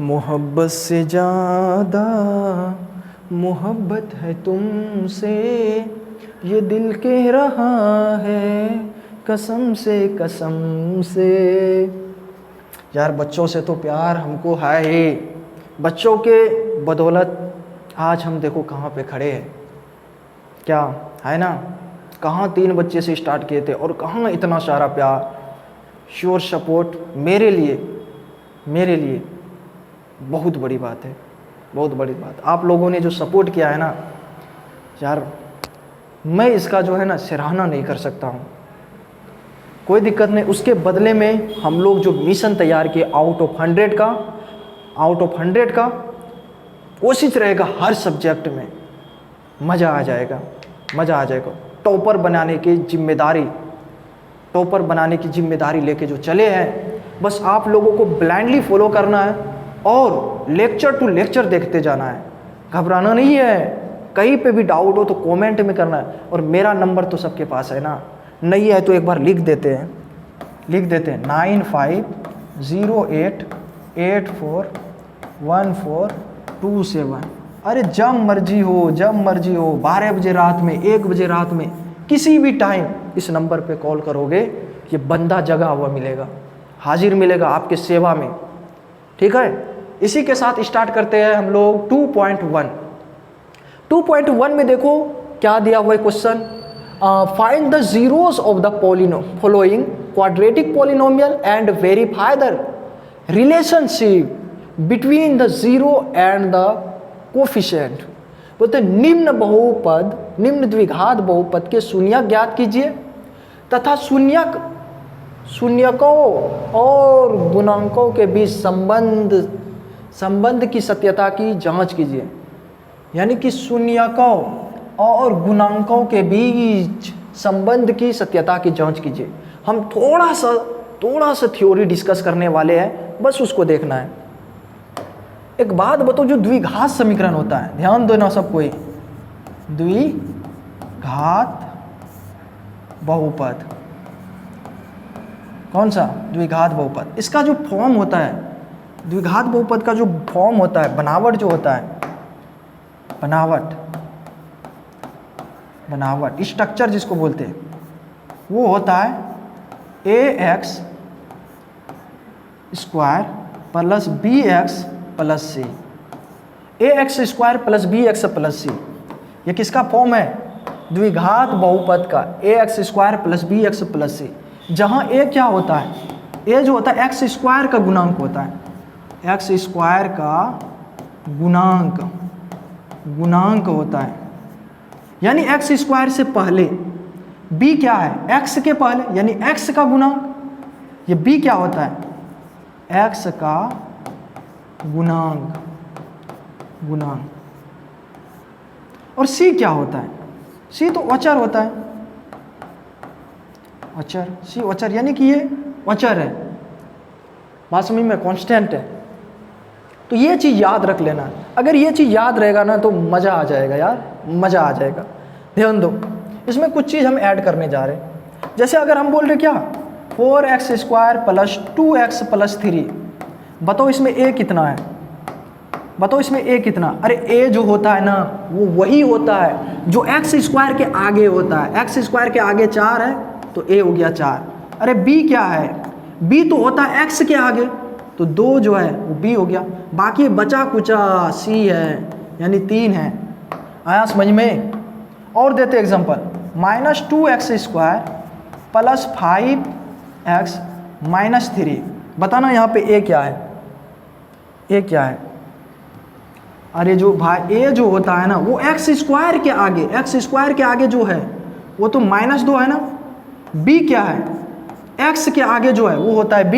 मोहब्बत से ज़्यादा मोहब्बत है तुमसे, ये दिल कह रहा है कसम से। यार बच्चों से तो प्यार हमको है ही, बच्चों के बदौलत आज हम देखो कहाँ पे खड़े हैं, क्या है ना। कहाँ 3 बच्चे से स्टार्ट किए थे और कहाँ इतना सारा प्यार, श्योर सपोर्ट मेरे लिए बहुत बड़ी बात है, बहुत बड़ी बात। आप लोगों ने जो सपोर्ट किया है ना यार, मैं इसका जो है ना सराहना नहीं कर सकता हूँ। कोई दिक्कत नहीं, उसके बदले में हम लोग जो मिशन तैयार किए आउट ऑफ 100 का कोशिश रहेगा हर सब्जेक्ट में, मज़ा आ जाएगा। टॉपर बनाने की जिम्मेदारी लेके जो चले हैं, बस आप लोगों को ब्लाइंडली फॉलो करना है और लेक्चर टू लेक्चर देखते जाना है, घबराना नहीं है। कहीं पे भी डाउट हो तो कमेंट में करना है। और मेरा नंबर तो सबके पास है ना, नहीं है तो एक बार लिख देते हैं 9508484142 अरे जब मर्जी हो 12 बजे रात में, 1 बजे रात में, किसी भी टाइम इस नंबर पे कॉल करोगे, ये बंदा जगा हुआ मिलेगा, हाजिर मिलेगा आपके सेवा में, ठीक है। इसी के साथ स्टार्ट करते हैं हम लोग 2.1 में देखो क्या दिया हुआ है question. Find the zeros of the following quadratic polynomial and verify the relationship between the zero and the coefficient. बोलते निम्न द्विघात बहुपद के शून्यक ज्ञात कीजिए तथा शून्यकों और गुणांकों के बीच संबंध की सत्यता की जांच कीजिए। यानी कि शून्यकों और गुणांकों के बीच संबंध की सत्यता की जांच कीजिए। हम थोड़ा सा थ्योरी डिस्कस करने वाले हैं, बस उसको देखना है। एक बात बताओ, जो द्विघात समीकरण होता है, ध्यान दो ना सब कोई, द्विघात बहुपद, कौन सा द्विघात बहुपद, इसका जो फॉर्म होता है, द्विघात बहुपद का जो फॉर्म होता है, बनावट जो होता है, बनावट स्ट्रक्चर जिसको बोलते हैं, वो होता है ax square plus bx plus C. ax square plus bx plus C, ये किसका फॉर्म है? द्विघात बहुपद का, ax square plus bx plus C. जहाँ a क्या होता है? a जो होता है x स्क्वायर का गुणांक होता है, x स्क्वायर का गुणांक होता है। यानी x स्क्वायर से पहले b क्या है? x के पहले, यानी x का गुणांक। ये b क्या होता है? x का गुणांक। और c क्या होता है? c तो अचर होता है, c अचर, यानी कि ये अचर है, बात समझ में, कांस्टेंट है। तो ये चीज़ याद रख लेना। अगर ये चीज़ याद रहेगा ना तो मज़ा आ जाएगा यार, मज़ा आ जाएगा। ध्यान दो, इसमें कुछ चीज़ हम ऐड करने जा रहे हैं। जैसे अगर हम बोल रहे क्या, 4x square plus 2x plus 3, बताओ इसमें a कितना है? बताओ इसमें a कितना? अरे a जो होता है ना, वो वही होता है जो x स्क्वायर के आगे होता है। x स्क्वायर के आगे 4 है तो a हो गया 4। अरे b क्या है? b तो होता है x के आगे, तो 2 जो है वो b हो गया। बाकी बचा कुचा c है, यानी 3 है। आया समझ में? और देते example, -2x square plus 5x minus 3। बताना यहाँ पे a क्या है? a क्या है? अरे जो भाई a जो होता है ना, वो x स्क्वायर के आगे जो है वो तो -2 है ना। b क्या है? x के आगे जो है वो होता है b।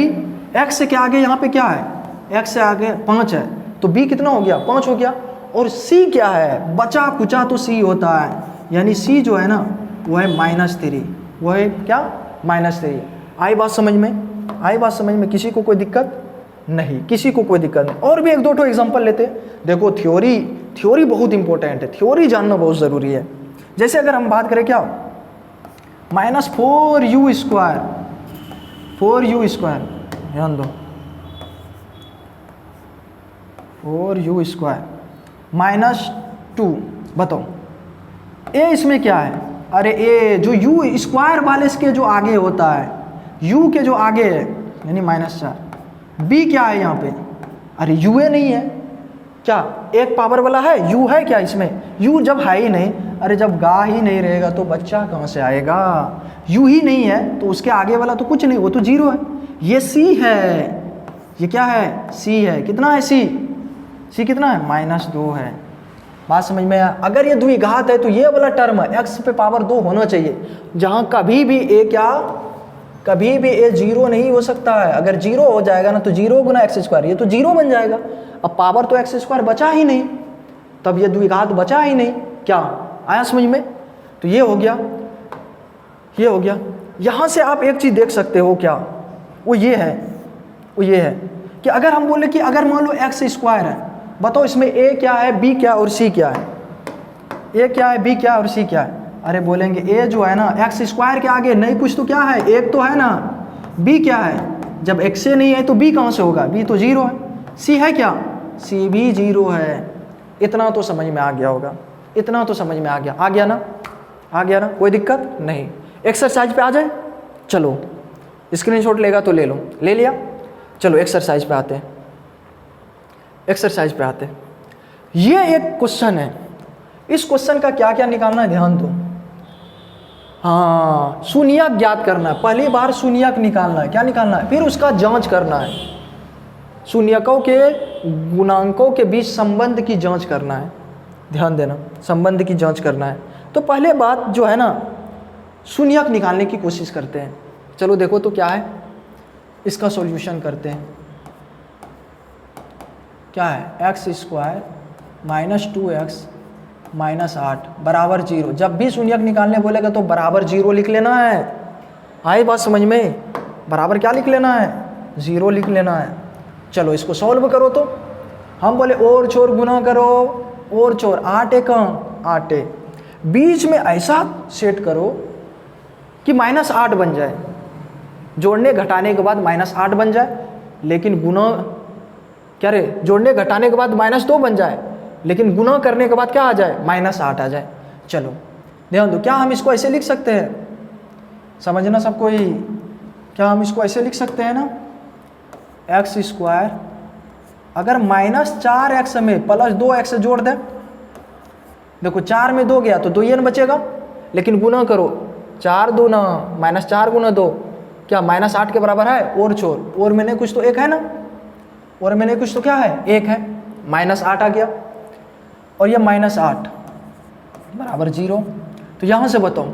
x के आगे यहाँ पे क्या है? x से आगे 5 है, तो b कितना हो गया? 5 हो गया। और c क्या है? बचा कुचा तो c होता है, यानी c जो है ना वो है -3। वो है क्या? -3। आई बात समझ में? किसी को कोई दिक्कत नहीं। और भी 1-2 एग्जांपल लेते। देखो थ्योरी बहुत इंपॉर्टेंट है, थ्योरी जानना बहुत ज़रूरी है। जैसे अगर हम बात करें क्या, -4u स्क्वायर, ध्यान दो, 4u² -2। बताओ ए इसमें क्या है? अरे ए जो u स्क्वायर वाले इसके जो आगे होता है, u के जो आगे है यानी -4। b क्या है यहाँ पे? अरे u नहीं है क्या? एक पावर वाला है, u है क्या इसमें? u जब है ही नहीं, अरे जब गा ही नहीं रहेगा तो बच्चा कहाँ से आएगा? u ही नहीं है तो उसके आगे वाला तो कुछ नहीं, वो तो 0 है। ये c है, ये क्या है? c है। कितना है c? c कितना है? -2 है। बात समझ में आया? अगर ये द्विघात है तो ये वाला टर्म है x पे पावर 2 होना चाहिए, जहाँ कभी भी a क्या, कभी भी a 0 नहीं हो सकता है। अगर 0 हो जाएगा ना तो 0 गुना x², ये तो 0 बन जाएगा। अब पावर तो x² बचा ही नहीं, तब ये द्विघात बचा ही नहीं। क्या आया समझ में? तो ये हो गया, ये हो गया। यहाँ से आप एक चीज़ देख सकते हो, क्या वो ये है, वो ये है कि अगर हम बोले कि अगर मान लो x² है, बताओ इसमें a क्या है, b क्या और c क्या है? a क्या है, b क्या और c क्या है? अरे बोलेंगे a जो है ना x² के आगे नहीं कुछ तो क्या है, एक तो है ना। b क्या है? जब x से नहीं है तो b कहाँ से होगा? b तो 0 है। c है क्या? c भी 0 है। इतना तो समझ में आ गया होगा, इतना तो समझ में आ गया, आ गया ना, आ गया ना, कोई दिक्कत नहीं। एक्सरसाइज पे आ जाए, चलो स्क्रीनशॉट लेगा तो ले लो, ले लिया। चलो एक्सरसाइज पे आते हैं, एक्सरसाइज पे आते हैं। ये एक क्वेश्चन है, इस क्वेश्चन का क्या क्या निकालना है ध्यान दो। हाँ, शून्यक ज्ञात करना है, पहली बार शून्यक निकालना है। क्या निकालना है? फिर उसका जांच करना है, शून्यकों के गुणांकों के बीच संबंध की जांच करना है। ध्यान देना, संबंध की जांच करना है। तो पहले बात जो है ना, शून्यक निकालने की कोशिश करते हैं। चलो देखो तो क्या है, इसका सॉल्यूशन करते हैं। क्या है? x² -2x -8 बराबर 0। जब भी शून्यक निकालने बोलेगा तो बराबर 0 लिख लेना है। आई बात समझ में? बराबर क्या लिख लेना है? 0 लिख लेना है। चलो इसको सॉल्व करो तो हम बोले और छोर गुना करो, और छोर 8 एक 8 है, बीच में ऐसा सेट करो कि -8 बन जाए, जोड़ने घटाने के बाद -8 बन जाए, लेकिन गुना क्या रे, जोड़ने घटाने के बाद -2 बन जाए, लेकिन गुना करने के बाद क्या आ जाए? -8 आ जाए। चलो ध्यान दो, क्या हम इसको ऐसे लिख सकते हैं? समझना सब कोई, क्या हम इसको ऐसे लिख सकते हैं ना, x² अगर -4x में +2x जोड़ दें, देखो 4 में 2 गया तो 2 n बचेगा, लेकिन गुना करो 4 2 ना -4 गुना 2 क्या -8 के बराबर है? और छोर, और मैंने कुछ तो 1 है ना, और मैंने कुछ तो क्या है? 1 है, -8 आ गया, और ये -8 बराबर 0। तो यहाँ से बताओ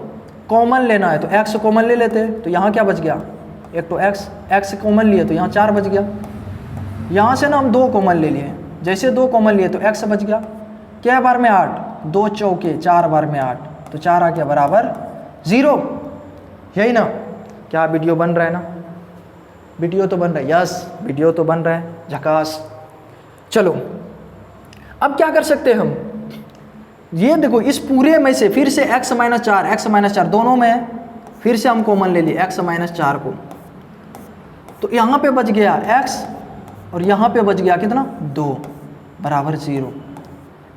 कॉमन लेना है तो x कॉमन ले लेते हैं, तो यहाँ क्या बच गया? एक तो x कॉमन लिए तो यहाँ 4 बच गया। यहाँ से ना हम 2 कॉमन ले लिए, जैसे 2 कॉमन लिए तो x बच गया। क्या बार में 8, 2 चौके 4 बार में 8, तो 4 आ गया बराबर 0। यही ना? क्या वीडियो बन रहा है ना? वीडियो तो बन रहा है, यस वीडियो तो बन रहा है, झकास। चलो अब क्या कर सकते हैं हम, ये देखो इस पूरे में से फिर से x -4 दोनों में है, फिर से हम कॉमन ले लिए x -4 को, तो यहाँ पे बच गया x और यहाँ पे बच गया कितना? 2 बराबर 0।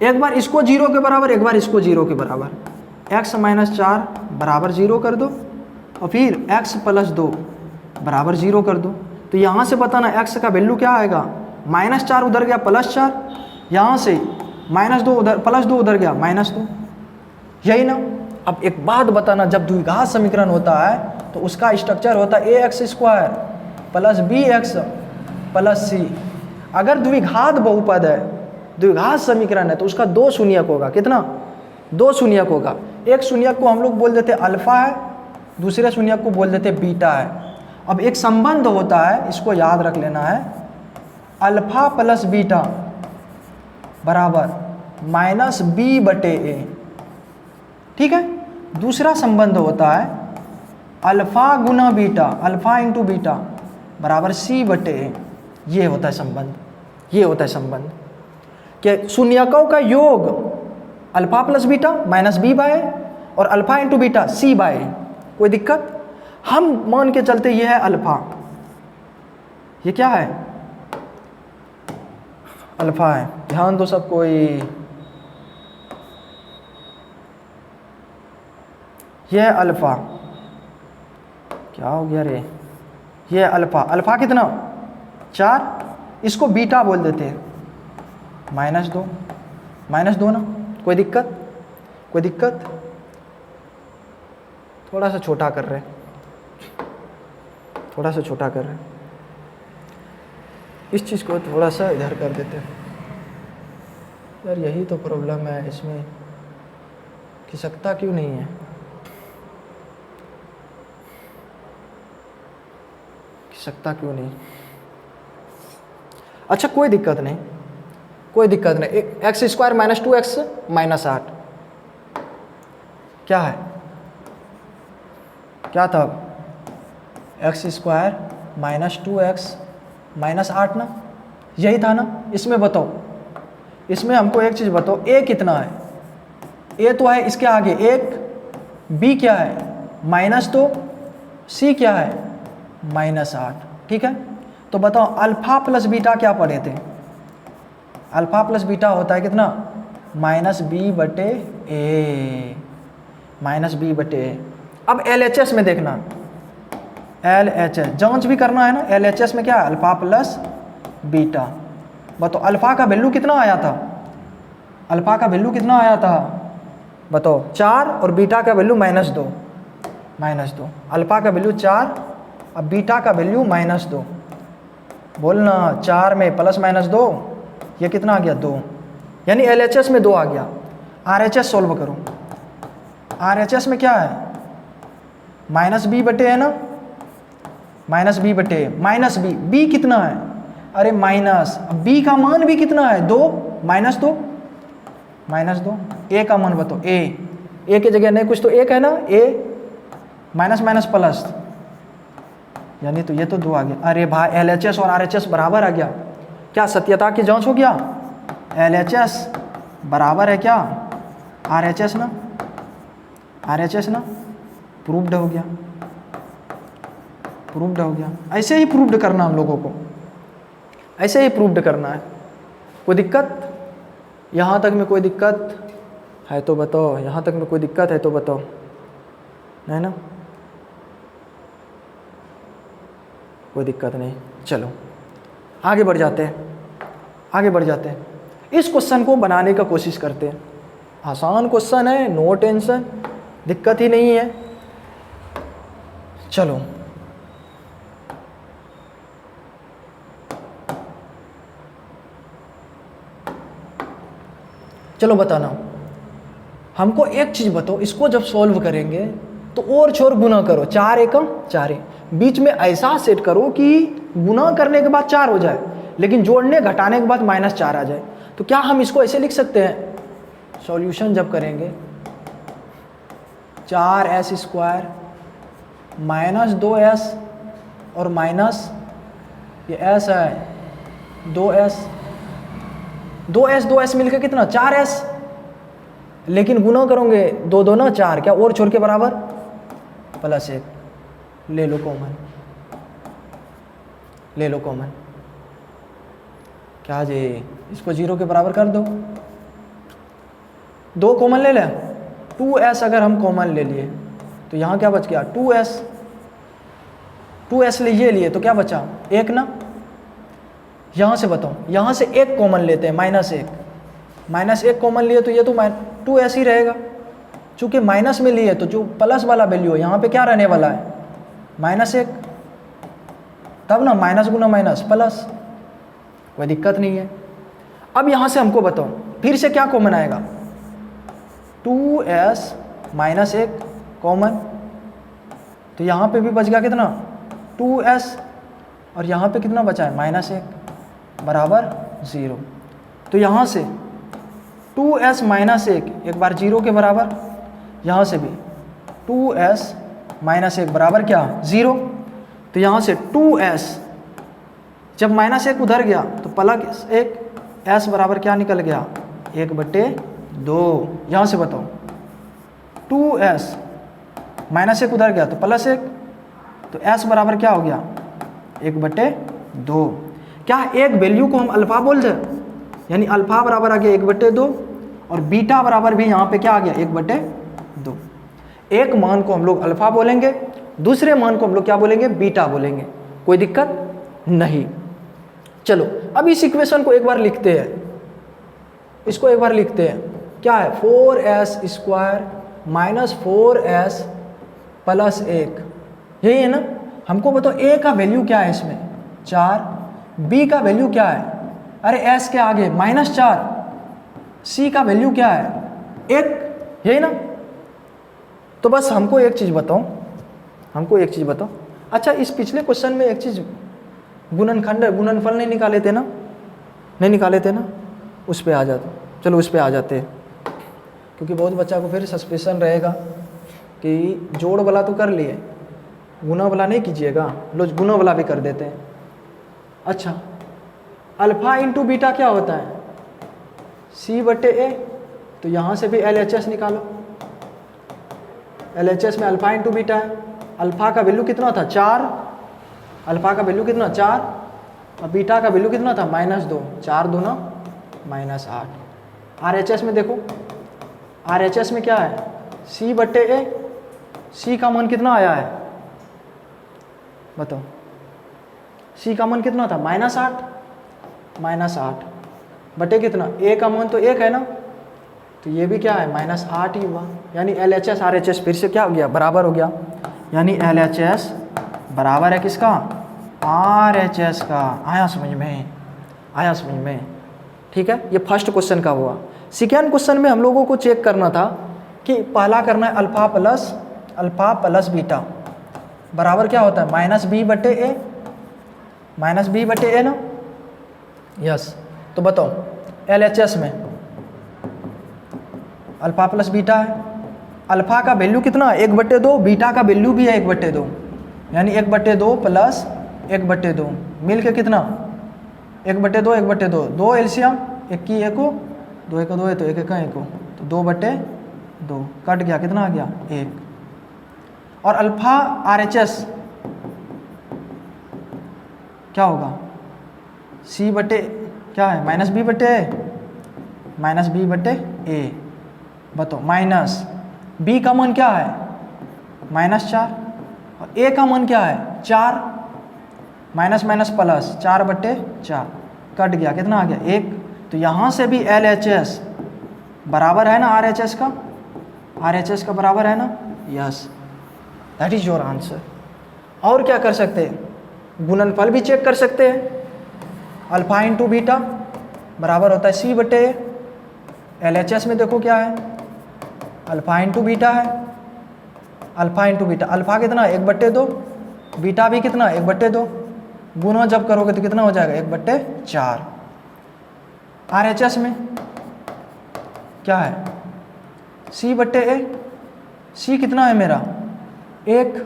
एक बार इसको 0 के बराबर, एक बार इसको 0 के बराबर, x -4 बराबर 0 कर दो, और फिर x + 2 बराबर 0 कर दो। तो यहाँ से बताना x का वैल्यू क्या आएगा? -4 उधर गया +4, यहाँ से -2 उधर, +2 उधर गया -2, यही ना? अब एक बात बताना, जब द्विघात समीकरण होता है तो उसका स्ट्रक्चर होता है ax² + bx + c। अगर द्विघात बहुपद है, द्विघात समीकरण है, तो उसका 2 शून्यक होगा। कितना? 2 शून्यक होगा। एक शून्यक को हम लोग बोल देते अल्फा है, दूसरे शून्यक को बोल देते बीटा है। अब एक संबंध होता है, इसको याद रख लेना है, अल्फा + बीटा बराबर -b/a। ठीक है? दूसरा संबंध होता है अल्फा गुना बीटा, अल्फा × बीटा बराबर c/a। ये होता है संबंध, ये होता है संबंध कि शून्यकों का योग अल्फा + बीटा -b/a और अल्फा × बीटा c/a। कोई दिक्कत? हम मान के चलते ये है अल्फा, ये क्या है? अल्फ़ा है, ध्यान दो सब कोई। ये अल्फ़ा, क्या हो गया रे, ये अल्फ़ा, अल्फ़ा कितना 4, इसको बीटा बोल देते हैं, -2, -2 ना, कोई दिक्कत, कोई दिक्कत, थोड़ा सा छोटा कर रहे हैं, थोड़ा सा छोटा कर रहे हैं, इस चीज़ को थोड़ा सा इधर कर देते हैं यार, यही तो प्रॉब्लम है इसमें, खिसकता क्यों नहीं है, खिसकता क्यों नहीं। अच्छा कोई दिक्कत नहीं, कोई दिक्कत नहीं। x² - 2x - 8 क्या है, क्या था, x² - 2x - 8 ना, यही था ना। इसमें बताओ, इसमें हमको एक चीज़ बताओ, a कितना है, a तो है इसके आगे 1, b क्या है -2, c क्या है -8, ठीक है। तो बताओ अल्फ़ा प्लस बीटा क्या पढ़े थे, अल्फ़ा प्लस बीटा होता है कितना -b/a, -b/a। अब LHS में देखना, LHS जांच भी करना है ना, LHS में क्या है अल्फ़ा प्लस बीटा। बताओ अल्फ़ा का वैल्यू कितना आया था, अल्फ़ा का वैल्यू कितना आया था बताओ 4, और बीटा का वैल्यू -2, अल्फ़ा का वैल्यू 4, अब बीटा का वैल्यू -2। बोलना 4 में +-2, ये कितना आ गया 2, यानी LHS में 2 आ गया। RHS सॉल्व करो, RHS में क्या है -b/a है ना, -b/a, b कितना है, अरे माइनस, अब b का मान भी कितना है 2, -2, a का मान बताओ, a की जगह नहीं कुछ तो एक है ना, a माइनस प्लस, यानी तो ये तो 2 आ गया। अरे भाई LHS और RHS बराबर आ गया, क्या सत्यता की जांच हो गया, LHS बराबर है क्या RHS ना, RHS ना, प्रूव्ड हो गया, प्रूव्ड हो गया। ऐसे ही प्रूव्ड करना हम लोगों को, ऐसे ही प्रूव्ड करना है। कोई दिक्कत, यहाँ तक में कोई दिक्कत है तो बताओ, यहाँ तक में कोई दिक्कत है तो बताओ, है ना, कोई दिक्कत नहीं। चलो आगे बढ़ जाते हैं, आगे बढ़ जाते हैं। इस क्वेश्चन को बनाने का कोशिश करते हैं, आसान क्वेश्चन है, नो टेंशन, दिक्कत ही नहीं है। चलो चलो बताना, हमको एक चीज़ बताओ, इसको जब सॉल्व करेंगे तो और छोर गुना करो, 4 एकम 4, बीच में ऐसा सेट करो कि गुना करने के बाद 4 हो जाए, लेकिन जोड़ने घटाने के बाद -4 आ जाए। तो क्या हम इसको ऐसे लिख सकते हैं, सॉल्यूशन जब करेंगे 4s² -2s और माइनस ये s है 2s मिलकर कितना 4s, लेकिन गुना करोगे 2 2 ना 4, क्या और छोड़ के बराबर +1, ले लो कॉमन, ले लो कॉमन, क्या जी, इसको 0 के बराबर कर दो, 2 कॉमन ले लें, 2s अगर हम कॉमन ले लिए तो यहाँ क्या बच गया 2s ले ये लिए तो क्या बचा 1 ना। यहाँ से बताओ, यहाँ से 1 कॉमन लेते हैं, -1 कॉमन लिए तो ये तो 2s ही रहेगा, चूँकि माइनस में लिए तो जो प्लस वाला वैल्यू है यहाँ पे क्या रहने वाला है -1, तब ना माइनस गुना माइनस प्लस, कोई दिक्कत नहीं है। अब यहाँ से हमको बताओ फिर से क्या कॉमन आएगा, 2s -1 कॉमन, तो यहाँ पे भी बच गया कितना 2s, और यहाँ पे कितना बचा है -1 बराबर 0। तो यहाँ से 2s -1 एक बार 0 के बराबर, यहाँ से भी 2s -1 बराबर क्या 0। तो यहाँ से 2s जब -1 उधर गया तो +1 s बराबर क्या निकल गया 1/2। यहाँ से बताओ 2s -1 उधर गया तो +1, तो s बराबर क्या हो गया 1/2। क्या एक वैल्यू को हम अल्फा बोल दें, यानी अल्फा बराबर आ गया 1/2 और बीटा बराबर भी यहाँ पे क्या आ गया 1/2। एक मान को हम लोग अल्फा बोलेंगे, दूसरे मान को हम लोग क्या बोलेंगे बीटा बोलेंगे, कोई दिक्कत नहीं। चलो अब इस इक्वेशन को एक बार लिखते हैं, इसको एक बार लिखते हैं। क्या है 4s² माइनस 4s प्लस 1, यही है ना। हमको बताओ a का वैल्यू क्या है इसमें 4, b का वैल्यू क्या है, अरे s के आगे -4, c का वैल्यू क्या है 1, यही ना। तो बस हमको एक चीज़ बताओ, अच्छा इस पिछले क्वेश्चन में एक चीज़ गुणनफल नहीं निकाले थे ना, उस पे आ जाते, चलो उस पे आ जाते हैं, क्योंकि बहुत बच्चा को फिर सस्पेंशन रहेगा कि जोड़ वाला तो कर लिए, गुना वाला नहीं कीजिएगा, लोग गुना वाला भी कर देते हैं। अच्छा अल्फा इंटू बीटा क्या होता है c/a, तो यहाँ से भी LHS निकालो, LHS में अल्फा इंटू बीटा है, अल्फा का वैल्यू कितना था 4, अल्फा का वैल्यु कितना 4 और बीटा का वैल्यू कितना था -2, 4 दूना -8। RHS में देखो, RHS में क्या है c/a, c का मान कितना आया है बताओ, c का मान कितना था -8 बटे कितना, a का मान तो 1 है ना, तो ये भी क्या है -8 ही हुआ, यानी LHS RHS फिर से क्या हो गया बराबर हो गया, यानी LHS बराबर है किसका RHS का। आया समझ में, ठीक है। ये फर्स्ट क्वेश्चन का हुआ। सेकेंड क्वेश्चन में हम लोगों को चेक करना था कि पहला करना है अल्फा प्लस बीटा बराबर क्या होता है -b/a ना, यस। तो बताओ LHS में अल्फा प्लस बीटा है, अल्फा का वैल्यू कितना 1/2, बीटा का वैल्यू भी है 1/2, यानी 1/2 प्लस 1/2 मिल के कितना 1/2, 2 एलसीएम, 1 की 1 को 2 1 2 है तो 1 1 1 तो 2/2 कट गया, कितना आ गया 1। और अल्फा RHS क्या होगा c बटे क्या है -b/a, बताओ माइनस b का मान क्या है -4 और a का मान क्या है 4, माइनस प्लस 4/4 कट गया, कितना आ गया 1। तो यहाँ से भी LHS बराबर है ना RHS का बराबर है ना, yes, that is your answer. और क्या कर सकते हैं, गुणनफल भी चेक कर सकते हैं, अल्फा इंटू बीटा बराबर होता है c/a, LHS में देखो क्या है अल्फा इंटू बीटा है, अल्फा कितना 1/2, बीटा भी कितना 1/2, गुना जब करोगे तो कितना हो जाएगा 1/4। RHS में क्या है c/a, c कितना है मेरा 1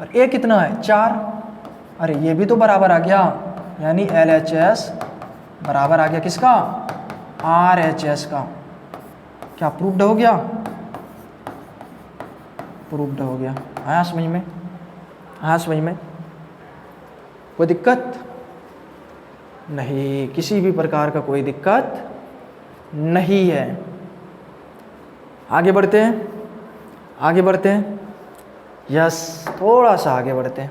और a कितना है 4, अरे ये भी तो बराबर आ गया, यानी LHS बराबर आ गया किसका RHS का। क्या प्रूव्ड हो गया, आया समझ में, कोई दिक्कत नहीं, किसी भी प्रकार का कोई दिक्कत नहीं है। आगे बढ़ते हैं, यस, थोड़ा सा आगे बढ़ते हैं।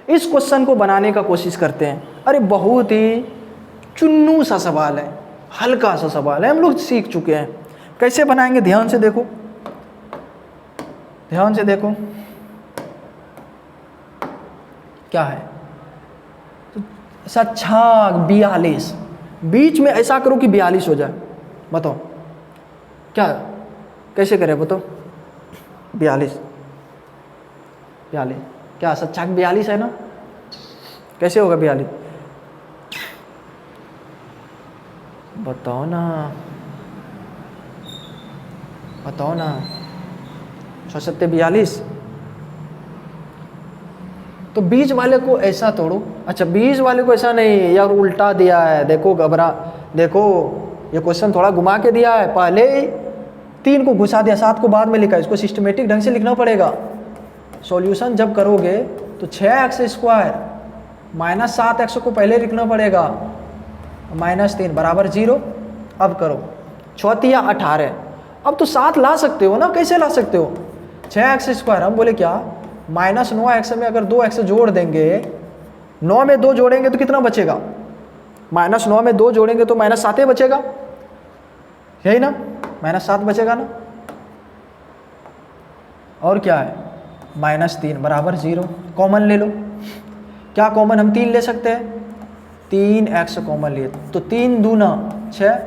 इस क्वेश्चन को बनाने का कोशिश करते हैं। अरे बहुत ही चुन्नू सा सवाल है, हल्का सा सवाल है, हम लोग सीख चुके हैं कैसे बनाएंगे। ध्यान से देखो क्या है, सच्छाग 42, बीच में ऐसा करो कि 42 हो जाए, बताओ क्या कैसे करें, बताओ 42 क्या सच्छाग 42 है ना, कैसे होगा 42 बताओ ना 6×7=42। तो बीच वाले को ऐसा तोड़ो, अच्छा बीच वाले को ऐसा नहीं यार, उल्टा दिया है, देखो ये क्वेश्चन थोड़ा घुमा के दिया है, पहले 3 को घुसा दिया, 7 को बाद में लिखा, इसको सिस्टमेटिक ढंग से लिखना पड़ेगा। सॉल्यूशन जब करोगे तो 6x² -7x को पहले लिखना पड़ेगा, -3 बराबर 0। अब करो 6 तिया 18। अब तो 7 ला सकते हो ना, कैसे ला सकते हो? 6x², हम बोले क्या -9x में अगर 2x जोड़ देंगे, 9 में 2 जोड़ेंगे तो कितना बचेगा? -9 में 2 जोड़ेंगे तो -7 बचेगा, यही ना, -7 बचेगा ना। और क्या है -3 बराबर 0। कॉमन ले लो, क्या कॉमन? हम 3 ले सकते हैं, 3x कॉमन लिए तो 3 दूना 6,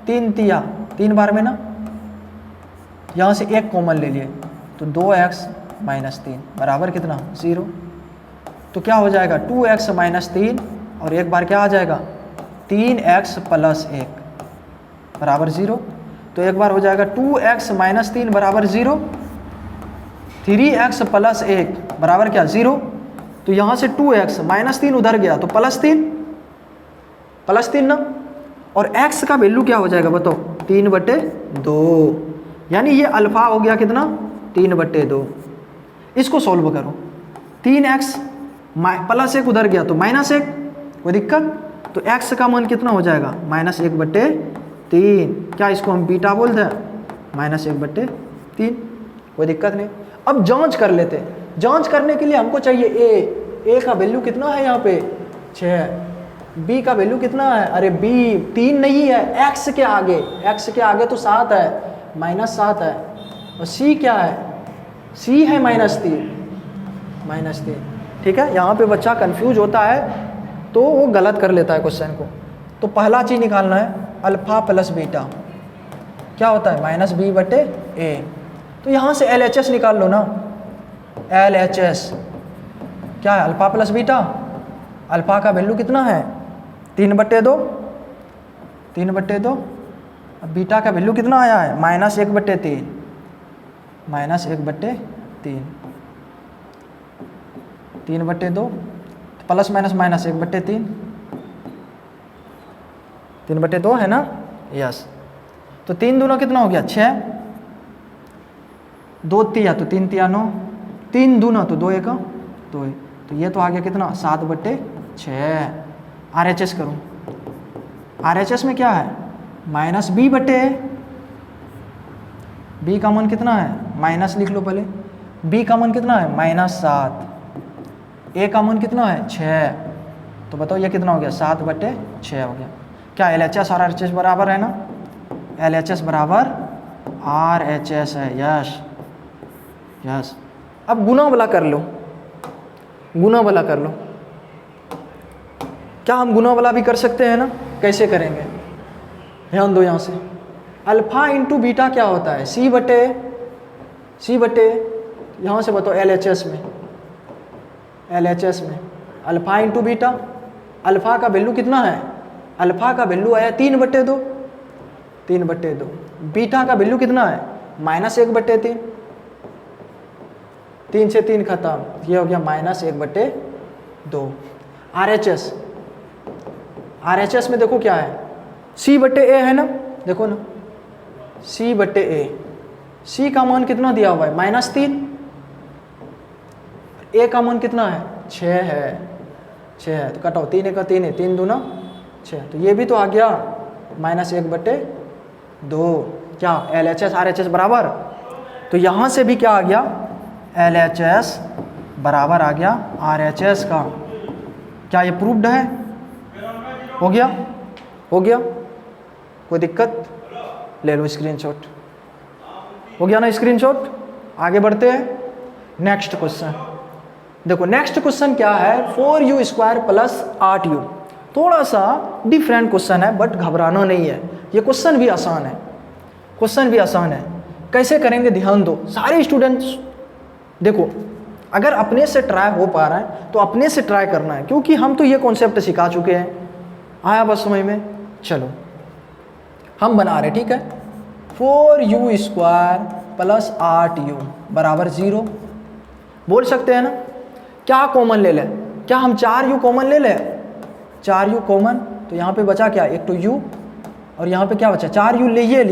3 तिया 3 बार में ना, यहाँ से 1 कॉमन ले लिए तो 2x -3 बराबर कितना? 0। तो क्या हो जाएगा 2x -3 और एक बार क्या आ जाएगा 3x + 1 बराबर 0। तो एक बार हो जाएगा 2x -3 बराबर 0, 3x + 1 बराबर क्या? 0। तो यहाँ से 2x -3 उधर गया तो +3 ना, और x का वैल्यू क्या हो जाएगा बताओ? 3/2, यानी ये अल्फा हो गया कितना? 3/2। इसको सोल्व करो, 3x +1 उधर गया तो -1, कोई दिक्कत? तो x का मान कितना हो जाएगा? -1/3। क्या इसको हम बीटा बोल दें? -1/3, कोई दिक्कत नहीं। अब जांच कर लेते हैं। जांच करने के लिए हमको चाहिए a का वैल्यू कितना है यहाँ पे? 6। b का वैल्यू कितना है? अरे b 3 नहीं है, x के आगे तो 7 है, -7 है। और c क्या है? c है -3। ठीक है, यहाँ पे बच्चा कंफ्यूज होता है तो वो गलत कर लेता है क्वेश्चन को। तो पहला चीज़ निकालना है अल्फ़ा + बीटा, क्या होता है? -b/a। तो यहाँ से LHS निकाल लो ना, LHS क्या है? Alpha + beta. अल्फ़ा का वैल्यू कितना है? 3/2। अब बीटा का वैल्यू कितना आया है? -1/3। -1/3 प्लस माइनस -1/3, 3/2 है ना? यस। तो 3 दूना कितना हो गया? 6, 2 तिया तो 3 तिया 9, 3 दूना तो 2 1 2। तो ये तो आ गया कितना? 7/6। RHS करूँ, RHS में क्या है? -b/a। b का मान कितना है? माइनस लिख लो पहले, b का मान कितना है? -7। a का मान कितना है? 6। तो बताओ ये कितना हो गया? 7/6 हो गया। क्या LHS और RHS बराबर है ना? LHS बराबर RHS है। यस। अब गुना वाला कर लो, क्या हम गुना वाला भी कर सकते हैं ना? कैसे करेंगे? ध्यान दो यहाँ से, अल्फ़ा × बीटा क्या होता है? c/, यहाँ से बताओ LHS में अल्फ़ा × बीटा। अल्फ़ा का वैल्यू कितना है? अल्फ़ा का वैल्यू आया 3/2। बीटा का वैल्यू कितना है? -1/3। 3 से 3 खत्म, ये हो गया -1/2। RHS में देखो क्या है? c/a है ना, देखो ना, c/a। c का मान कितना दिया हुआ है? -3। a का मान कितना है? 6 है। तो कटाओ, 3 1 3 है, 3 दूना 6। तो ये भी तो आ गया -1/2। क्या LHS RHS बराबर? तो यहाँ से भी क्या आ गया? LHS बराबर आ गया RHS का। क्या ये प्रूव्ड है? हो गया? कोई दिक्कत? ले लो स्क्रीनशॉट। हो गया ना स्क्रीनशॉट? आगे बढ़ते हैं। नेक्स्ट क्वेश्चन देखो, नेक्स्ट क्वेश्चन क्या है? 4u² + 8u। थोड़ा सा डिफरेंट क्वेश्चन है, बट घबराना नहीं है, ये क्वेश्चन भी आसान है। कैसे करेंगे? ध्यान दो सारे स्टूडेंट्स। देखो, अगर अपने से ट्राई हो पा रहा है तो अपने से ट्राई करना है, क्योंकि हम तो ये कॉन्सेप्ट सिखा चुके हैं। आया बस समझ में? चलो हम बना रहे, ठीक है। 4u² + 8u बराबर 0 बोल सकते हैं ना? क्या कॉमन ले लें? क्या हम 4u कॉमन ले लें? 4u कॉमन, तो यहाँ पे बचा क्या? एक तो u, और यहाँ पे क्या बचा? 4u लिए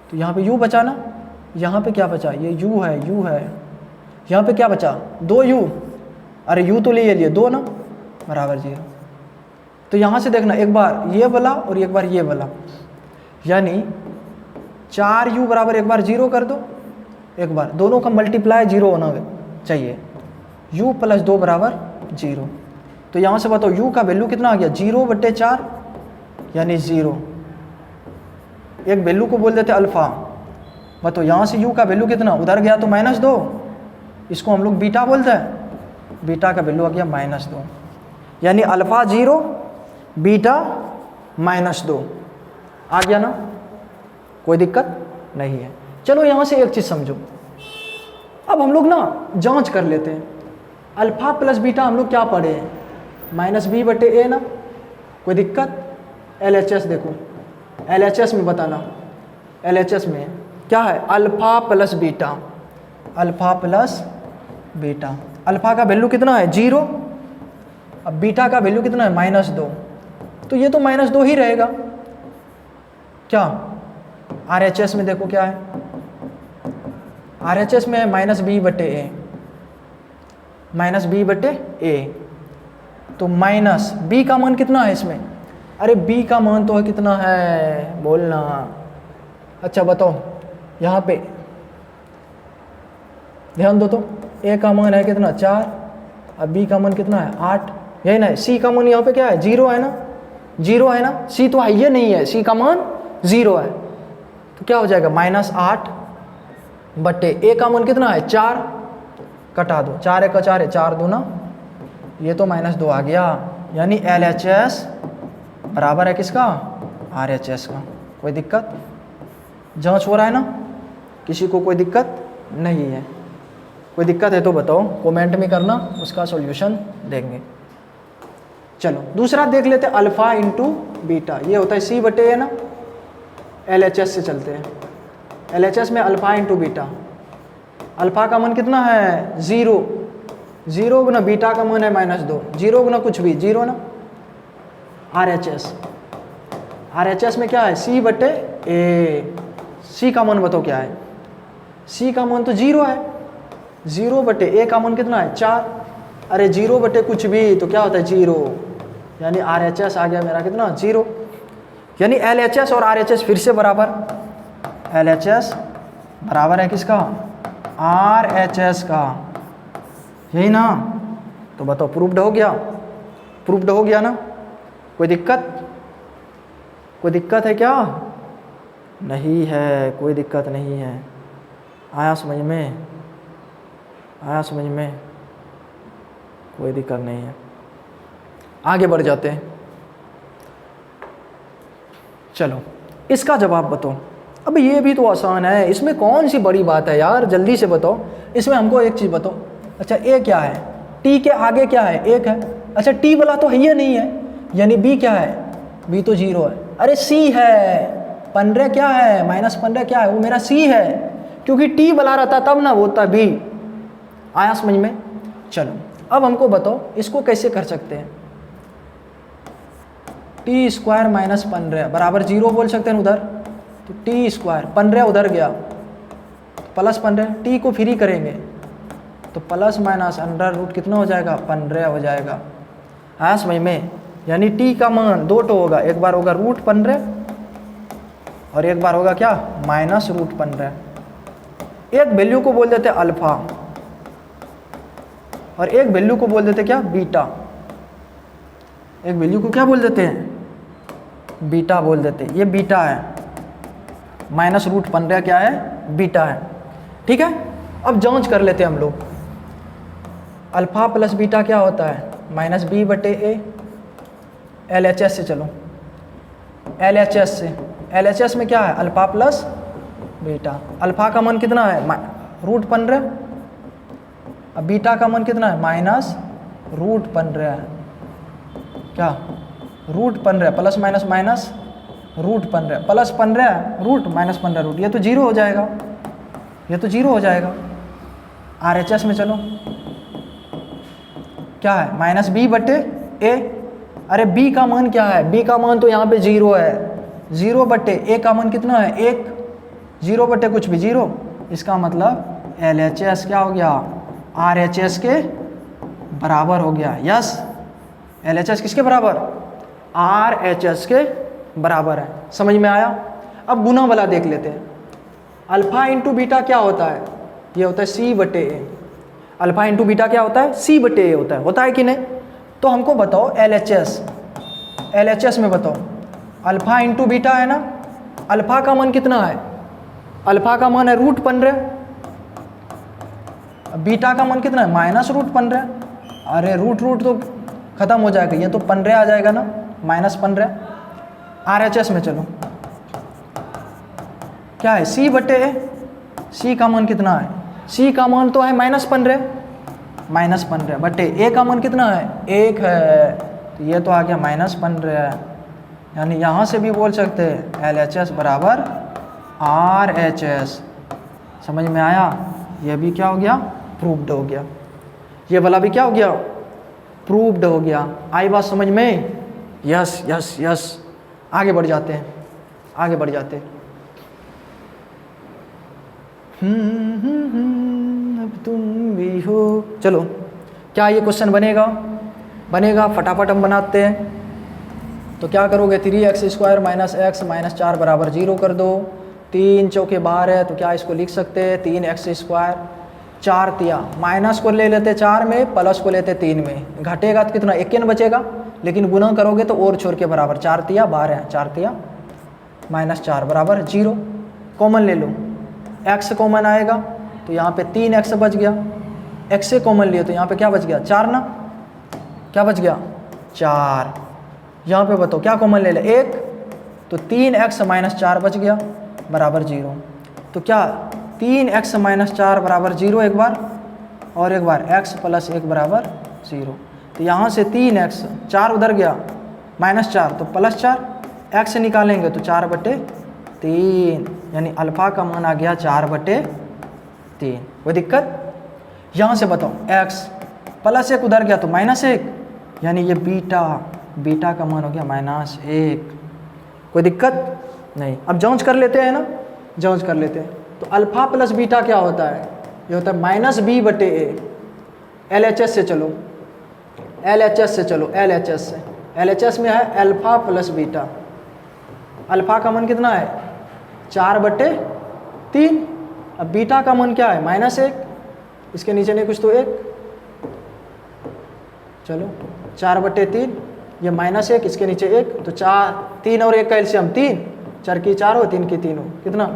तो यहाँ पे u बचा ना। यहाँ पे क्या बचा? ये u है। यहाँ पे क्या बचा? 2u। अरे u तो लिए 2 ना, बराबर 0। तो यहाँ से देखना, एक बार ये वाला और एक बार ये वाला, यानी 4u बराबर एक बार 0 कर दो, एक बार दोनों का मल्टीप्लाई 0 होना चाहिए, u प्लस 2 बराबर 0। तो यहाँ से बताओ u का वैल्यू कितना आ गया, 0/4 यानी 0। एक वैल्यू को बोल देते अल्फ़ा। बताओ यहाँ से u का वैल्यू कितना, उधर गया तो -2, इसको हम लोग बीटा बोलते हैं, बीटा का वैल्यू आ गया -2, यानी अल्फ़ा 0 बीटा -2 आ गया ना, कोई दिक्कत नहीं है। चलो यहाँ से एक चीज़ समझो, अब हम लोग ना जांच कर लेते हैं, अल्फ़ा प्लस बीटा हम लोग क्या पढ़े हैं, -b/a ना, कोई दिक्कत। LHS देखो, LHS में बताना, LHS में क्या है, alpha plus beta, alpha plus beta, alpha का वैल्यू कितना है 0, अब बीटा का वैल्यू कितना है -2, तो ये तो -2 ही रहेगा। क्या RHS में देखो क्या है, RHS में है -b/a, -b/a, तो माइनस b का मान कितना है इसमें, अरे b का मान तो है कितना है बोलना। अच्छा बताओ यहाँ पे ध्यान दो, तो a का मान है कितना 4, अब b का मान कितना है 8, यही ना, c का मान यहाँ पे क्या है 0 है ना, 0 है ना, c तो है ये नहीं है, c का मान 0 है, तो क्या हो जाएगा -8 बटे a का मान कितना है 4, कटा दो, 4 1 4 है, 4 2 ना, ये तो -2 आ गया, यानी LHS बराबर है किसका, RHS का। कोई दिक्कत, जांच हो रहा है ना, किसी को कोई दिक्कत नहीं है, कोई दिक्कत है तो बताओ, कमेंट में करना, उसका सॉल्यूशन देंगे। चलो दूसरा देख लेते हैं, अल्फ़ा इंटू बीटा, ये होता है c/a ना, LHS से चलते हैं, LHS में अल्फ़ा इंटू बीटा, अल्फ़ा का मान कितना है 0, 0 गुना बीटा का मान है -2, 0 गुना कुछ भी 0 ना, RHS, RHS में क्या है c/a, c का मान बताओ क्या है, c का मान तो 0 है, 0/a का मान कितना है 4, अरे 0 कुछ भी तो क्या होता है 0, यानी RHS आ गया मेरा कितना 0, यानी LHS और RHS फिर से बराबर, LHS बराबर है किसका, RHS का, यही ना, तो बताओ प्रूव्ड हो गया, प्रूव्ड हो गया ना, कोई दिक्कत, कोई दिक्कत है क्या, नहीं है, कोई दिक्कत नहीं है, आया समझ में, आया समझ में, कोई दिक्कत नहीं है। आगे बढ़ जाते हैं, चलो इसका जवाब बताओ। अब ये भी तो आसान है, इसमें कौन सी बड़ी बात है यार, जल्दी से बताओ, इसमें हमको एक चीज़ बताओ। अच्छा a क्या है, t के आगे क्या है 1 है, अच्छा t वाला तो है ये नहीं है, यानी b क्या है, b तो 0 है, अरे c है, 15 क्या है, -15 क्या है, वो मेरा c है, क्योंकि t वाला रहता तब ना होता b। आया समझ में। चलो अब हमको बताओ इसको कैसे कर सकते हैं, t² - 15 बराबर 0 बोल सकते हैं उधर, तो t², 15 उधर गया, +15, t को फ्री करेंगे तो प्लस माइनस अंडर रूट कितना हो जाएगा 15 हो जाएगा। आया समझ में, यानी t का मान 2 तो होगा, एक बार होगा √15 और एक बार होगा क्या -√15। एक वैल्यू को बोल देते अल्फ़ा और एक वैल्यू को बोल देते क्या बीटा, एक वैल्यू को क्या बोल देते हैं बीटा बोल देते, ये बीटा है, -√15 क्या है बीटा है, ठीक है। अब जांच कर लेते हैं हम लोग, अल्फ़ा प्लस बीटा क्या होता है -b/a, LHS से चलो, LHS से, LHS में क्या है अल्फ़ा प्लस बीटा, अल्फ़ा का मान कितना है √15, अब बीटा का मान कितना है -√15, क्या √15 plus minus minus √15 plus 15 root minus 15 root, ये तो 0 हो जाएगा, ये तो 0 हो जाएगा। RHS में चलो क्या है -b/a, अरे b का मान क्या है, b का मान तो यहाँ पे 0 है, 0/a का मान कितना है 1, 0 कुछ भी 0, इसका मतलब LHS क्या हो गया RHS के बराबर हो गया। यस, LHS किसके बराबर RHS के बराबर है। समझ में आया? अब गुना वाला देख लेते हैं। अल्फा इंटू बीटा क्या होता है? ये होता है C/A। अल्फा इंटू बीटा क्या होता है? C/A होता है कि नहीं? तो हमको बताओ LHS में बताओ, अल्फा इंटू बीटा है ना, अल्फा का मान कितना है? अल्फा का मान है √15, बीटा का मान कितना है? -√15। अरे रूट तो खत्म हो जाएगा, ये तो 15 आ जाएगा ना, -15। RHS में चलो, क्या है? C/A। C का मान कितना है? C का मान तो है -15 बटे A का मान कितना है? 1 है, तो ये तो आ गया -15। यानी यहाँ से भी बोल सकते हैं LHS बराबर RHS। समझ में आया? ये भी क्या हो गया? प्रूव्ड हो गया। ये वाला भी क्या हो गया? प्रूव्ड हो गया। आई बात समझ में? Yes yes yes. आगे बढ़ जाते हैं, आगे बढ़ जाते हैं। अब तुम भी हो। चलो, क्या ये क्वेश्चन बनेगा? बनेगा, फटाफट हम बनाते हैं। तो क्या करोगे? 3x² - x - 4 बराबर 0 कर दो। 3 चौके 12 है, तो क्या इसको लिख सकते हैं? 3x²। 4 तिया माइनस को ले लेते 4 में, प्लस को लेते 3 में, घटेगा तो कितना? 1 बचेगा, लेकिन गुना करोगे तो और छोड़ के बराबर। 4 तिया 12 है, 4 तिया -4 बराबर 0। कॉमन ले लो, x कॉमन आएगा तो यहाँ पे 3x बच गया। x से कॉमन लिए तो यहाँ पे क्या बच गया? 4 ना, क्या बच गया? 4। यहाँ पे बताओ क्या कॉमन ले ले? 1, तो 3x - 4 बच गया बराबर 0। तो क्या 3x - 4 बराबर 0 एक बार, और एक बार x + 1 बराबर 0। तो यहाँ से 3x, 4 उधर गया, -4 तो +4, x निकालेंगे तो 4/3, यानी अल्फ़ा का मान आ गया 4/3। कोई दिक्कत? यहाँ से बताओ x +1 उधर गया तो -1, यानी ये बीटा का मान हो गया -1। कोई दिक्कत नहीं। अब जांच कर लेते हैं ना, जांच कर लेते हैं। तो अल्फ़ा + बीटा क्या होता है? ये होता है -B/A। LHS से चलो, LHS से चलो, LHS से। LHS में है अल्फ़ा + बीटा। अल्फ़ा का मान कितना है? 4/3। अब बीटा का मान क्या है? -1, इसके नीचे नहीं कुछ तो 1। चलो 4/3, ये -1, इसके नीचे 1, तो 4, 3 और 1 का एलसीएम 3, 4 की 4 हो, 3 की 3 हो, कितना?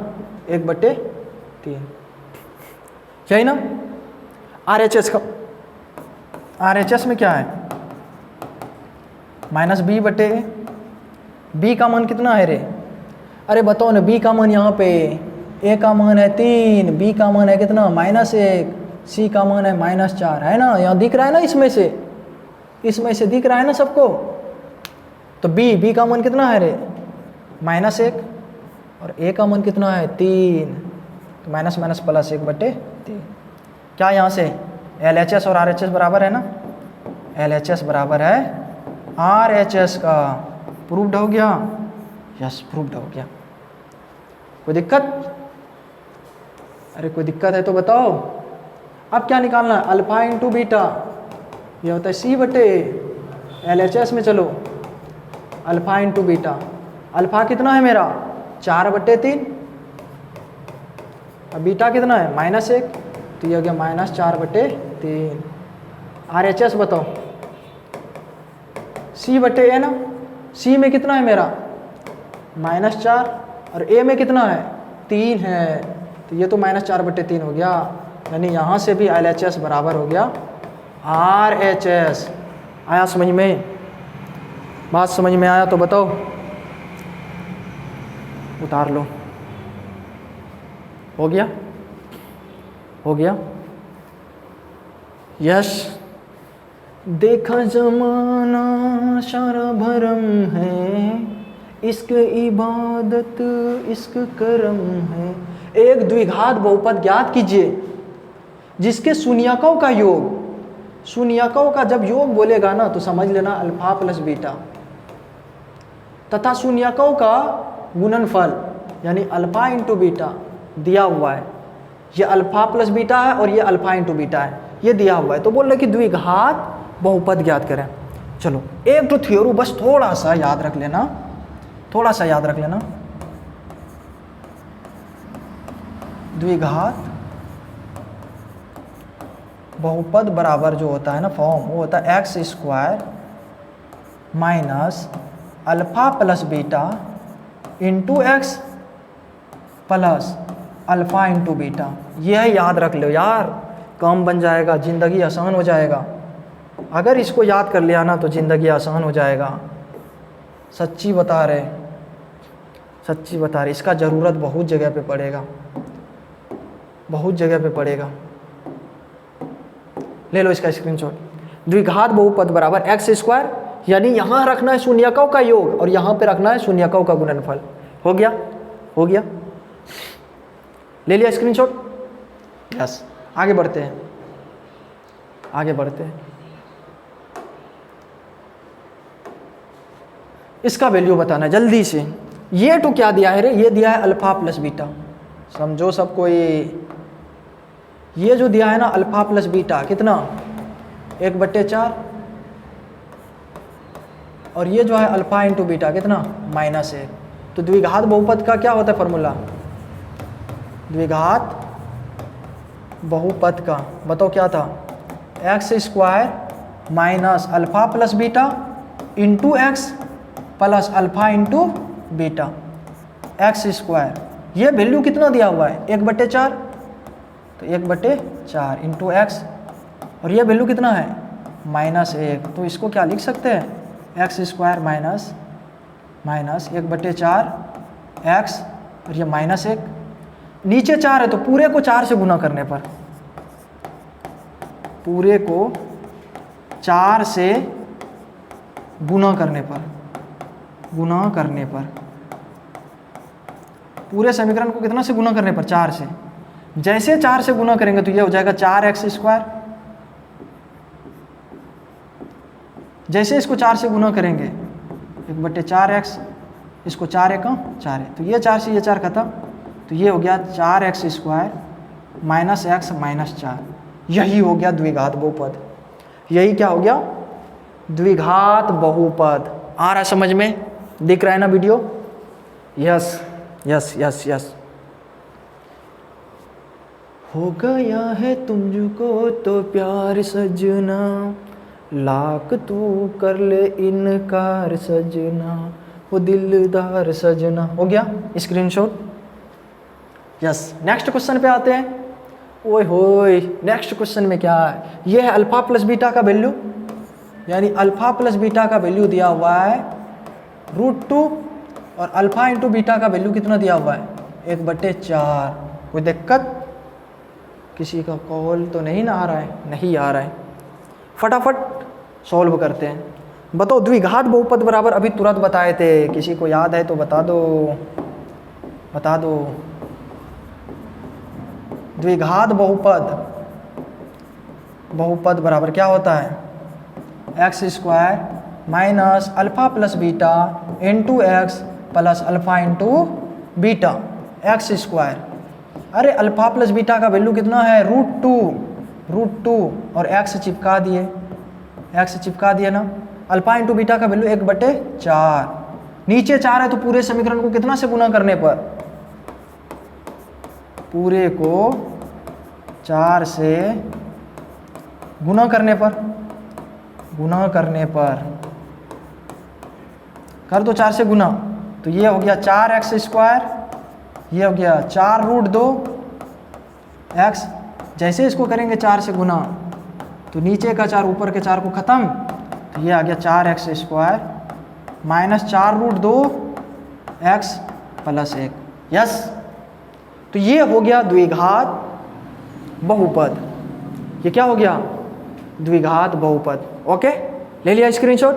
1/3। यही ना? RHS का, RHS में क्या है? -B/A। B का मान कितना है रे? अरे बताओ ना, B का मान यहाँ पे A का मान है 3, B का मान है कितना? -1, C का मान है -4, है ना? यहाँ दिख रहा है ना, इसमें से दिख रहा है ना सबको? तो B का मान कितना है रे? -1, और A का मान कितना है? 3, तो -, +1/3। क्या यहाँ से LHS और RHS बराबर है ना? LHS बराबर है RHS का। प्रूव्ड हो गया? यस, प्रूव्ड हो गया। कोई दिक्कत? अरे कोई दिक्कत है तो बताओ। अब क्या निकालना है? अल्फ़ा इंटू बीटा, ये होता है C/A। LHS में चलो, अल्फ़ा इंटू बीटा। अल्फ़ा कितना है मेरा? 4/3, अब बीटा कितना है? -1, तो ये हो गया -4/3। RHS बताओ, C/A ना? C में कितना है मेरा? -4, और A में कितना है? 3 है, तो ये तो -4/3 हो गया। यानी यहाँ से भी LHS बराबर हो गया RHS। आया समझ में? बात समझ में आया तो बताओ, उतार लो। हो गया? हो गया? यश। देखा ज़माना सारा भरम है, इश्क इबादत इश्क करम है। एक द्विघात बहुपद ज्ञात कीजिए जिसके शून्यकों का योग, शून्यकों का जब योग बोलेगा ना तो समझ लेना अल्फ़ा + बीटा, तथा शून्यकों का गुणनफल यानी अल्फ़ा इंटू बीटा दिया हुआ है। ये अल्फ़ा + बीटा है और ये अल्फ़ा इंटू बीटा है, ये दिया हुआ है। तो बोल रहे कि द्विघात बहुपद ज्ञात करें। चलो एक तो थ्योरी बस थोड़ा सा याद रख लेना, थोड़ा सा याद रख लेना। द्विघात बहुपद बराबर जो होता है ना फॉर्म, वो होता है x square minus alpha plus beta into x plus alpha into beta. यह याद रख लो यार, काम बन जाएगा, ज़िंदगी आसान हो जाएगा। अगर इसको याद कर लिया ना तो ज़िंदगी आसान हो जाएगा। सच्ची बता रहे, सच्ची बता रहे, इसका ज़रूरत बहुत जगह पे पड़ेगा, बहुत जगह पे पड़ेगा। ले लो इसका स्क्रीनशॉट। द्विघात बहुपद बराबर एक्स स्क्वायर, यानी यहाँ रखना है शून्यकों का योग और यहाँ पे रखना है शून्यकों का गुणनफल। हो गया, हो गया, ले लिया स्क्रीनशॉट। यस, आगे बढ़ते हैं, आगे बढ़ते हैं। इसका वैल्यू बताना जल्दी से। ये तो क्या दिया है रे, ये दिया है अल्फा प्लस बीटा, समझो सबको। ये जो दिया है ना अल्फा प्लस बीटा कितना, 1/4, और ये जो है अल्फा इंटू बीटा कितना, -1। तो द्विघात बहुपद का क्या होता है फॉर्मूला, द्विघात बहुपद का बताओ क्या था, x square minus alpha plus beta into x plus alpha into beta. X square, ये वैल्यू कितना दिया हुआ है 1/4, तो 1/4 इंटू एक्स, और ये वैल्यू कितना है -1, तो इसको क्या लिख सकते हैं, एक्स स्क्वायर माइनस 1/4 एक्स, और ये -1, नीचे 4 है तो पूरे को 4 से गुना करने पर, पूरे को 4 से गुना करने पर, गुना करने पर, पूरे समीकरण को कितना से गुना करने पर, 4 से। जैसे 4 से गुना करेंगे तो ये हो जाएगा 4x स्क्वायर, जैसे इसको 4 से गुना करेंगे 1/4x, इसको 4 एकम 4 है, तो ये 4 से ये 4 खत्म, तो ये हो गया 4x square minus x minus 4। यही हो गया द्विघात बहुपद, यही क्या हो गया, द्विघात बहुपद। आ रहा है समझ में, दिख रहा है ना video, yes yes yes yes. हो गया है तुमको तो प्यार सजना, लाख तू कर ले इनकार सजना, वो दिलदार सजना। हो गया स्क्रीनशॉट। यस, नेक्स्ट क्वेश्चन पे आते हैं। ओए होए, नेक्स्ट क्वेश्चन में क्या है, ये है अल्फा प्लस बीटा का वैल्यू, यानी अल्फा प्लस बीटा का वैल्यू दिया हुआ है √2, और अल्फा इंटू बीटा का वैल्यू कितना दिया हुआ है 1/4। कोई दिक्कत, किसी का कॉल तो नहीं ना आ रहा है, नहीं आ रहा है, फटाफट सॉल्व करते हैं। बताओ द्विघात बहुपद बराबर, अभी तुरंत बताए थे, किसी को याद है तो बता दो, बता दो। द्विघात बहुपद, बहुपद बराबर क्या होता है, x square minus alpha plus beta into x plus alpha into beta, x square. अरे अल्फा प्लस बीटा का वैल्यू कितना है √2, और एक्स चिपका दिए, एक्स चिपका दिए ना, अल्फा इंटू बीटा का वैल्यू 1/4, नीचे 4 है तो पूरे समीकरण को कितना से गुना करने पर, पूरे को 4 से गुना करने पर, गुना करने पर कर दो 4 से गुना, तो ये हो गया 4x स्क्वायर, ये हो गया 4√2 x। जैसे इसको करेंगे 4 से गुना तो नीचे का 4 ऊपर के 4 को ख़त्म, तो ये आ गया 4x square minus 4√2 x plus 1। Yes, तो ये हो गया द्विघात बहुपद, ये क्या हो गया, द्विघात बहुपद। ओके, ले लिया screenshot.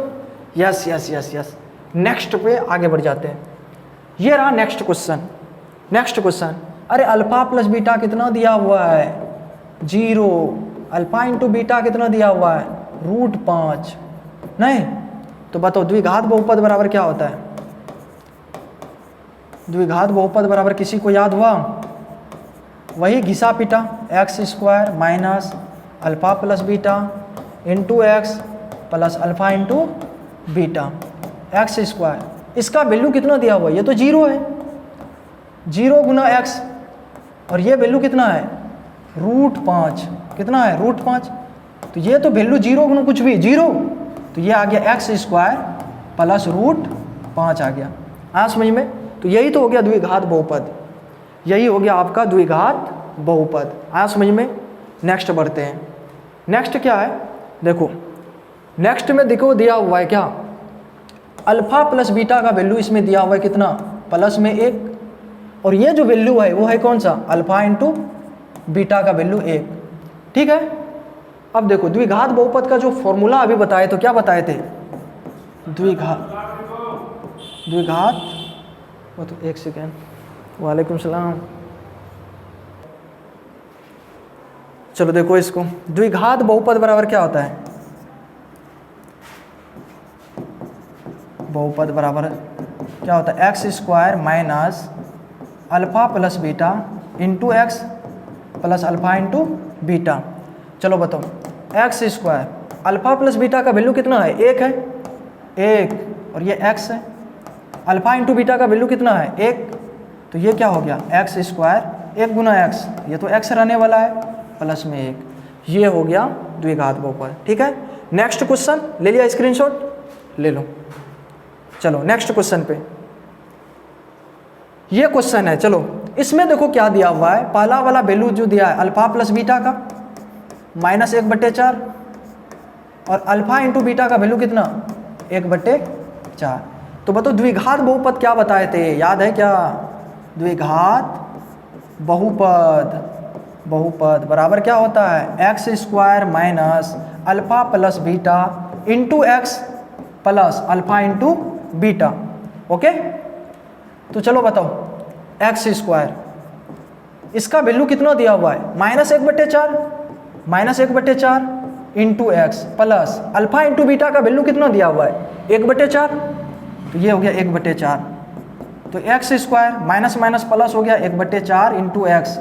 Yes yes yes yes, next पे आगे बढ़ जाते हैं। ये रहा नेक्स्ट क्वेश्चन, नेक्स्ट क्वेश्चन। अरे अल्फा प्लस बीटा कितना दिया हुआ है 0, अल्फा इंटू बीटा कितना दिया हुआ है √5, नहीं तो बताओ द्विघात बहुपद बराबर क्या होता है, द्विघात बहुपद बराबर किसी को याद हुआ, वही घिसा पिटा, x square minus alpha plus beta into x plus alpha into beta x square, इसका वैल्यू कितना दिया हुआ है, ये तो 0 है, 0 गुना एक्स, और ये वैल्यू कितना है √5, कितना है √5, तो ये तो वैल्यू 0 गुना कुछ भी 0, तो ये आ गया एक्स स्क्वायर प्लस √5 आ गया। समझ में, तो यही तो हो गया द्विघात बहुपद, यही हो गया आपका द्विघात बहुपद। समझ में। नेक्स्ट बढ़ते हैं। नेक्स्ट क्या है, देखो नेक्स्ट में देखो दिया हुआ है क्या, अल्फा प्लस बीटा का वैल्यू इसमें दिया हुआ है कितना, प्लस में 1, और ये जो वैल्यू है वो है कौन सा, अल्फा इंटू बीटा का वैल्यू 1। ठीक है। अब देखो द्विघात बहुपद का जो फॉर्मूला अभी बताए तो क्या बताए थे, द्विघात वो तो एक सेकेंड, वालेकुम सलाम। चलो देखो इसको, द्विघात बहुपद बराबर क्या होता है, बहुपद बराबर क्या होता है, x square minus alpha plus beta into x plus alpha into beta. चलो बताओ, x square alpha plus beta का वैल्यू कितना है, 1 है, 1, और ये एक्स है, अल्फ़ा इंटू बीटा का वैल्यू कितना है 1, तो ये क्या हो गया एक्स स्क्वायर 1 गुना एक्स, ये तो एक्स रहने वाला है, प्लस में 1, ये हो गया द्विघात बहुपद। ठीक है। नेक्स्ट क्वेश्चन ले लिया स्क्रीनशॉट, ले लो। चलो नेक्स्ट क्वेश्चन पे, ये क्वेश्चन है, चलो इसमें देखो क्या दिया हुआ है, पहला वाला वैल्यू जो दिया है अल्फा प्लस बीटा का -1/4, और अल्फा इंटू बीटा का वैल्यू कितना 1/4। तो बताओ द्विघात बहुपद क्या बताए थे, याद है क्या, द्विघात बहुपद बराबर क्या होता है, x square minus alpha plus beta into x plus alpha into beta. Okay, तो चलो बताओ एक्स स्क्वायर, इसका वैल्यू कितना दिया हुआ है -1/4 into x plus alpha into beta का वैल्यू कितना दिया हुआ है 1/4, तो ये हो गया 1/4, तो x square minus minus plus हो गया 1/4 इंटू एक्स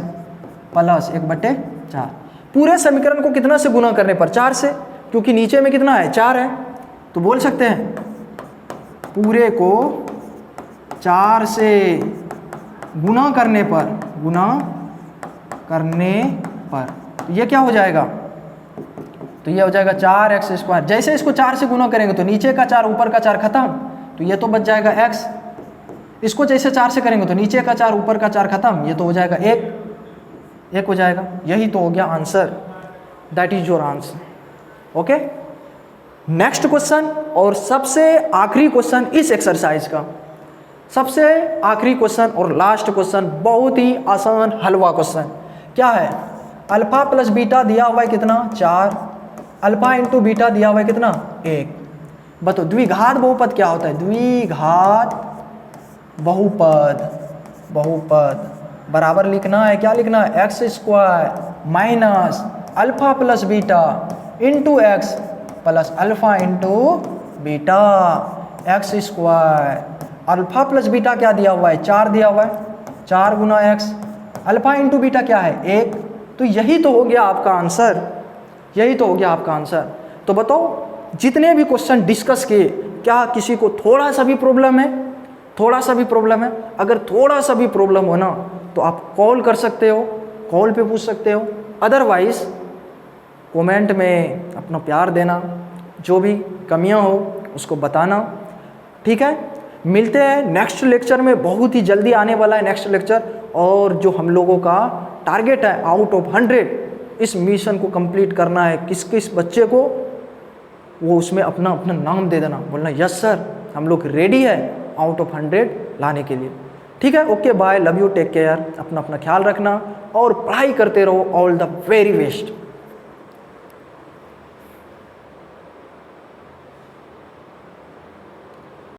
प्लस 1/4। पूरे समीकरण को कितना से गुना करने पर, 4 से, क्योंकि नीचे में कितना है 4 है, तो बोल सकते हैं पूरे को 4 से गुना करने पर तो ये क्या हो जाएगा, तो ये हो जाएगा 4x स्क्वायर। जैसे इसको 4 से गुना करेंगे तो नीचे का 4 ऊपर का 4 खत्म, तो ये तो बच जाएगा x। इसको जैसे 4 से करेंगे तो नीचे का 4 ऊपर का 4 खत्म, ये तो हो जाएगा 1 हो जाएगा। यही तो हो गया answer, that is your answer. Okay, next question और सबसे आखिरी क्वेश्चन इस एक्सरसाइज का, सबसे आखिरी क्वेश्चन और लास्ट क्वेश्चन, बहुत ही आसान हलवा क्वेश्चन। क्या है, अल्फा प्लस बीटा दिया हुआ है कितना 4, अल्फा इंटू बीटा दिया हुआ है कितना 1। बताओ द्विघात बहुपद क्या होता है, द्विघात बहुपद बराबर लिखना है, क्या लिखना है, x square minus alpha plus beta into x plus alpha into beta. X square alpha plus beta क्या दिया हुआ है 4 दिया हुआ है, 4 गुना एक्स, अल्फा इंटू बीटा क्या है 1, तो यही तो हो गया आपका आंसर, यही तो हो गया आपका आंसर। तो बताओ जितने भी क्वेश्चन डिस्कस किए, क्या किसी को थोड़ा सा भी प्रॉब्लम है, थोड़ा सा भी प्रॉब्लम है? अगर थोड़ा सा भी प्रॉब्लम हो ना तो आप कॉल कर सकते हो, कॉल पे पूछ सकते हो, अदरवाइज़ कमेंट में अपना प्यार देना, जो भी कमियां हो उसको बताना। ठीक है, मिलते हैं नेक्स्ट लेक्चर में, बहुत ही जल्दी आने वाला है नेक्स्ट लेक्चर। और जो हम लोगों का टारगेट है आउट ऑफ 100 इस मिशन को कंप्लीट करना है, किस किस बच्चे को वो उसमें अपना अपना नाम दे देना, बोलना यस सर हम लोग रेडी है आउट ऑफ 100 लाने के लिए। ठीक है, okay bye, love you, take care, अपना अपना ख्याल रखना और पढ़ाई करते रहो। All the very best.